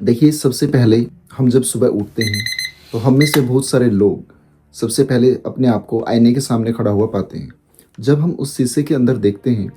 देखिए, सबसे पहले हम जब सुबह उठते हैं, तो हम में से बहुत सारे लोग सबसे पहले अपने आप को आईने के सामने खड़ा हुआ पाते हैं। जब हम उस शीशे के अंदर देखते हैं,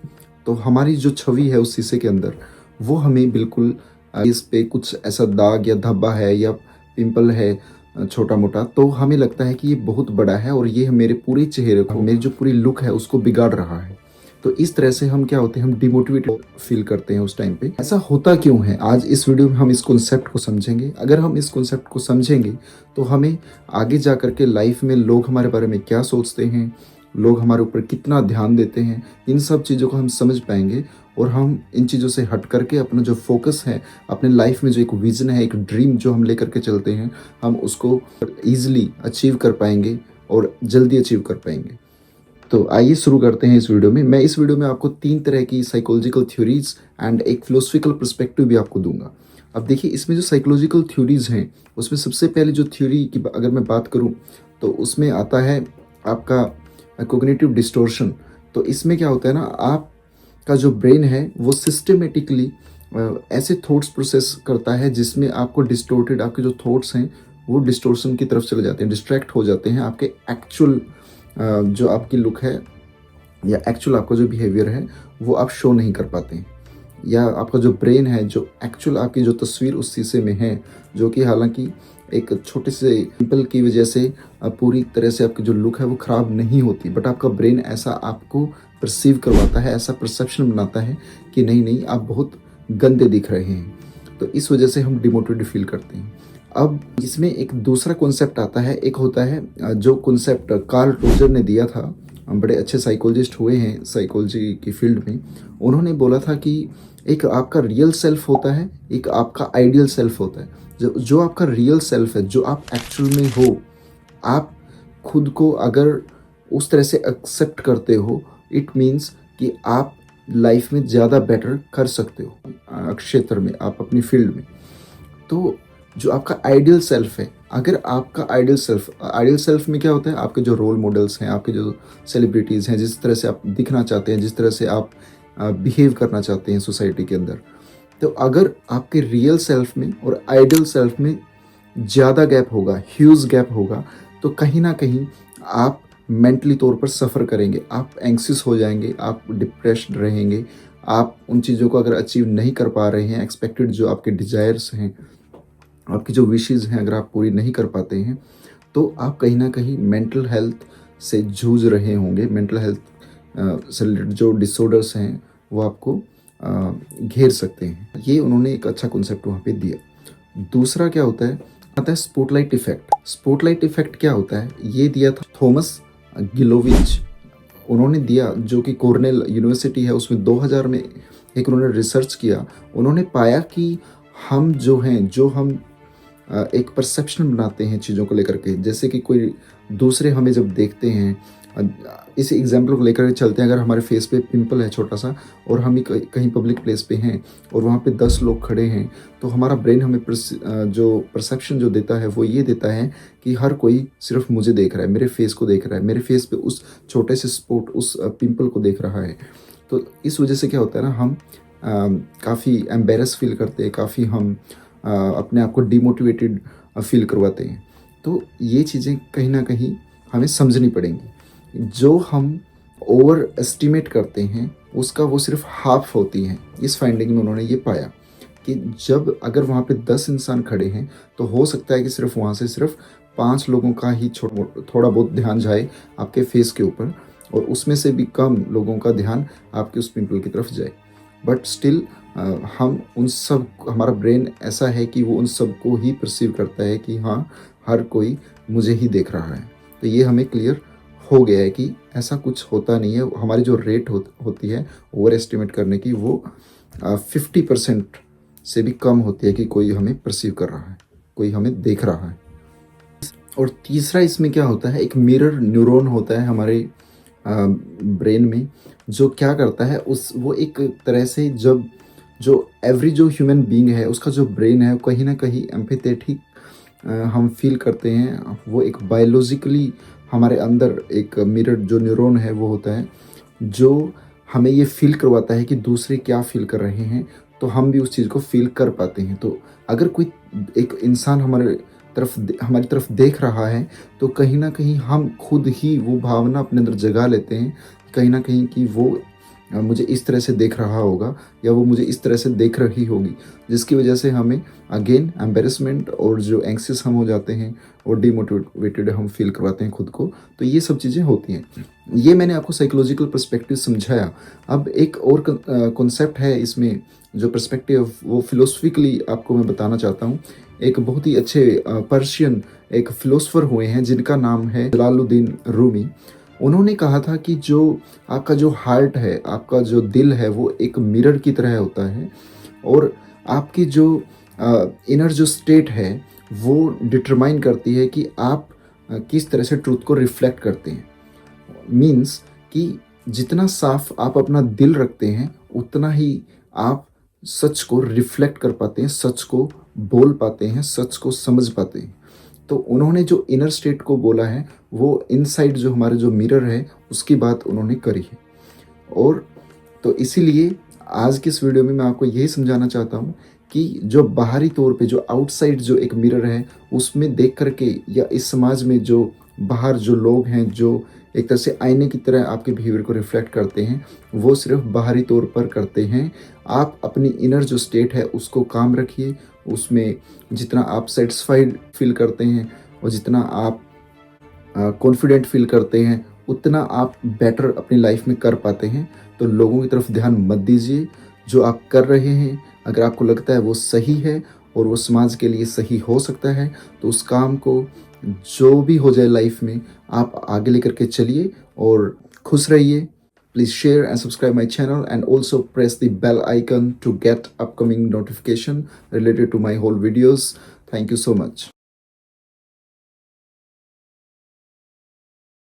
तो हमारी जो छवि है उस शीशे के अंदर, वो हमें बिल्कुल इस पे कुछ ऐसा दाग या धब्बा है या पिंपल है छोटा-मोटा, तो हमें लगता है कि ये बहुत बड़ा है और ये मेरे पूरे चेहरे को, मेरी जो पूरी लुक है उसको बिगाड़ रहा है। तो इस तरह से हम क्या होते हैं, हम डिमोटिवेटेड फील करते हैं उस टाइम पे। ऐसा होता क्यों है? आज इस वीडियो में हम इस कॉन्सेप्ट को समझेंगे। अगर हम इस कॉन्सेप्ट को समझेंगे, तो हमें आगे जा कर के लाइफ में लोग हमारे बारे में क्या सोचते हैं, लोग हमारे ऊपर कितना ध्यान देते हैं, इन सब चीज़ों को हम समझ पाएँगे और हम इन चीज़ों से हट करके अपना जो फ़ोकस है, अपने लाइफ में जो एक विज़न है, एक ड्रीम जो हम लेकर के चलते हैं, हम उसको ईज़िली अचीव कर पाएँगे और जल्दी अचीव कर पाएँगे। तो आइए शुरू करते हैं इस वीडियो में। मैं इस वीडियो में आपको 3 तरह की साइकोलॉजिकल थ्योरीज़ एंड एक फिलोसॉफिकल पर्सपेक्टिव भी आपको दूँगा। अब देखिए, इसमें जो साइकोलॉजिकल थ्योरीज़ हैं, उसमें सबसे पहले जो थ्योरी की अगर मैं बात करूँ, तो उसमें आता है आपका कॉग्निटिव डिस्टॉर्शन। तो इसमें क्या होता है ना, आपका जो ब्रेन है वो सिस्टमैटिकली ऐसे थॉट्स प्रोसेस करता है जिसमें आपको डिस्टॉर्टेड, आपके जो थॉट्स हैं वो डिस्टॉर्शन की तरफ चले जाते हैं, डिस्ट्रैक्ट हो जाते हैं। आपके एक्चुअल जो आपकी लुक है या एक्चुअल आपका जो बिहेवियर है वो आप शो नहीं कर पाते हैं, या आपका जो ब्रेन है, जो एक्चुअल आपकी जो तस्वीर उस शीशे में है, जो कि हालांकि एक छोटे से पिंपल की वजह से पूरी तरह से आपकी जो लुक है वो ख़राब नहीं होती, बट आपका ब्रेन ऐसा आपको परसीव करवाता है, ऐसा परसेप्शन बनाता है कि नहीं नहीं, आप बहुत गंदे दिख रहे हैं। तो इस वजह से हम डिमोटिवेटेड फील करते हैं। अब इसमें एक दूसरा कॉन्सेप्ट आता है, एक होता है जो कॉन्सेप्ट कार्ल रोजर ने दिया था। बड़े अच्छे साइकोलॉजिस्ट हुए हैं साइकोलॉजी की फील्ड में। उन्होंने बोला था कि एक आपका रियल सेल्फ होता है, एक आपका आइडियल सेल्फ होता है। जो आपका रियल सेल्फ है, जो आप एक्चुअल में हो, आप खुद को अगर उस तरह से एक्सेप्ट करते हो, इट मीन्स कि आप लाइफ में ज़्यादा बेटर कर सकते हो क्षेत्र में, आप अपनी फील्ड में। तो जो आपका आइडियल सेल्फ है, अगर आपका आइडियल सेल्फ में क्या होता है, आपके जो रोल मॉडल्स हैं, आपके जो सेलिब्रिटीज़ हैं, जिस तरह से आप दिखना चाहते हैं, जिस तरह से आप बिहेव करना चाहते हैं सोसाइटी के अंदर, तो अगर आपके रियल सेल्फ में और आइडियल सेल्फ में ज़्यादा गैप होगा, ह्यूज गैप होगा, तो कहीं ना कहीं आप मेंटली तौर पर सफ़र करेंगे, आप एंग्सियस हो जाएंगे, आप डिप्रेस्ड रहेंगे। आप उन चीज़ों को अगर अचीव नहीं कर पा रहे हैं, एक्सपेक्टेड जो आपके डिज़ायर्स हैं, आपकी जो विशेज़ हैं, अगर आप पूरी नहीं कर पाते हैं, तो आप कहीं न कहीं मेंटल हेल्थ से जूझ रहे होंगे। मेंटल हेल्थ से रिलेटेड जो डिसऑर्डर्स हैं, वो आपको घेर सकते हैं। ये उन्होंने एक अच्छा कॉन्सेप्ट वहाँ पे दिया। दूसरा क्या होता है, आता है स्पॉटलाइट इफ़ेक्ट। स्पॉटलाइट इफ़ेक्ट क्या होता है, ये दिया था थॉमस गिलोविच। उन्होंने दिया, जो कि कॉर्नेल यूनिवर्सिटी है, उसमें 2000 में एक उन्होंने रिसर्च किया। उन्होंने पाया कि हम जो हैं, जो हम एक परसेप्शन बनाते हैं चीज़ों को लेकर के, जैसे कि कोई दूसरे हमें जब देखते हैं, इस एग्जाम्पल को लेकर के चलते हैं। अगर हमारे फेस पे पिंपल है छोटा सा और हम ही कहीं पब्लिक प्लेस पे हैं और वहाँ पे 10 लोग खड़े हैं, तो हमारा ब्रेन हमें जो परसेप्शन जो देता है वो ये देता है कि हर कोई सिर्फ मुझे देख रहा है, मेरे फेस को देख रहा है, मेरे फेस पे उस छोटे से स्पॉट, उस पिंपल को देख रहा है। तो इस वजह से क्या होता है ना, हम काफ़ी एम्बेरस फील करते हैं, काफ़ी हम अपने आप को डिमोटिवेटेड फील करवाते हैं। तो ये चीज़ें कहीं ना कहीं हमें समझनी पड़ेंगी। जो हम ओवर एस्टिमेट करते हैं, उसका वो सिर्फ हाफ होती हैं। इस फाइंडिंग में उन्होंने ये पाया कि जब अगर वहाँ पे 10 इंसान खड़े हैं, तो हो सकता है कि सिर्फ वहाँ से सिर्फ 5 लोगों का ही थोड़ा बहुत ध्यान जाए आपके फेस के ऊपर, और उसमें से भी कम लोगों का ध्यान आपके उस पिंपल की तरफ जाए। बट स्टिल हम उन सब, हमारा ब्रेन ऐसा है कि वो उन सबको ही परसीव करता है कि हाँ, हर कोई मुझे ही देख रहा है। तो ये हमें क्लियर हो गया है कि ऐसा कुछ होता नहीं है। हमारी जो रेट होती है ओवर एस्टिमेट करने की, वो 50% से भी कम होती है कि कोई हमें परसीव कर रहा है, कोई हमें देख रहा है। और तीसरा इसमें क्या होता है, एक मिरर न्यूरॉन होता है हमारे ब्रेन में, जो क्या करता है, उस वो एक तरह से जब जो एवरी जो ह्यूमन बीइंग है, उसका जो ब्रेन है, कहीं ना कहीं एम्पैथेटिक हम फील करते हैं। वो एक बायोलॉजिकली हमारे अंदर एक मिरर जो न्यूरॉन है वो होता है, जो हमें ये फील करवाता है कि दूसरे क्या फील कर रहे हैं, तो हम भी उस चीज़ को फील कर पाते हैं। तो अगर कोई एक इंसान हमारी तरफ देख रहा है, तो कहीं न कहीं हम खुद ही वो भावना अपने अंदर जगा लेते हैं, कहीं न कहीं कि वो मुझे इस तरह से देख रहा होगा या वो मुझे इस तरह से देख रही होगी, जिसकी वजह से हमें अगेन एम्बैरेसमेंट और जो एंग्ज़ियस हम हो जाते हैं और डिमोटिवेटेड हम फ़ील करवाते हैं खुद को। तो ये सब चीज़ें होती हैं। ये मैंने आपको साइकोलॉजिकल पर्सपेक्टिव समझाया। अब एक और कॉन्सेप्ट है इसमें, जो पर्सपेक्टिव वो फ़िलॉसफिकली आपको मैं बताना चाहता हूँ। एक बहुत ही अच्छे पर्शियन एक फ़िलोसोफर हुए हैं जिनका नाम है जलालुद्दीन रूमी। उन्होंने कहा था कि जो आपका जो हार्ट है, आपका जो दिल है, वो एक मिरर की तरह होता है और आपकी जो इनर जो स्टेट है, वो डिटरमाइन करती है कि आप किस तरह से ट्रुथ को रिफ्लेक्ट करते हैं। मीन्स कि जितना साफ आप अपना दिल रखते हैं, उतना ही आप सच को रिफ्लेक्ट कर पाते हैं, सच को बोल पाते हैं, सच को समझ पाते हैं। तो उन्होंने जो इनर स्टेट को बोला है, वो इनसाइड जो हमारे जो मिरर है, उसकी बात उन्होंने करी है। और तो इसीलिए आज की इस वीडियो में मैं आपको यही समझाना चाहता हूँ कि जो बाहरी तौर पे जो आउटसाइड जो एक मिरर है, उसमें देख कर के या इस समाज में जो बाहर जो लोग हैं, जो एक तरह से आईने की तरह आपके बिहेवियर को रिफ्लेक्ट करते हैं, वो सिर्फ बाहरी तौर पर करते हैं। आप अपनी इनर जो स्टेट है उसको काम रखिए, उसमें जितना आप सेटिस्फाइड फील करते हैं और जितना आप कॉन्फिडेंट फील करते हैं, उतना आप बेटर अपनी लाइफ में कर पाते हैं। तो लोगों की तरफ ध्यान मत दीजिए। जो आप कर रहे हैं, अगर आपको लगता है वो सही है और वो समाज के लिए सही हो सकता है, तो उस काम को जो भी हो जाए लाइफ में, आप आगे लेकर के चलिए और खुश रहिए। Please share and subscribe my channel and also press the bell icon to get upcoming notification related to my whole videos. Thank you so much.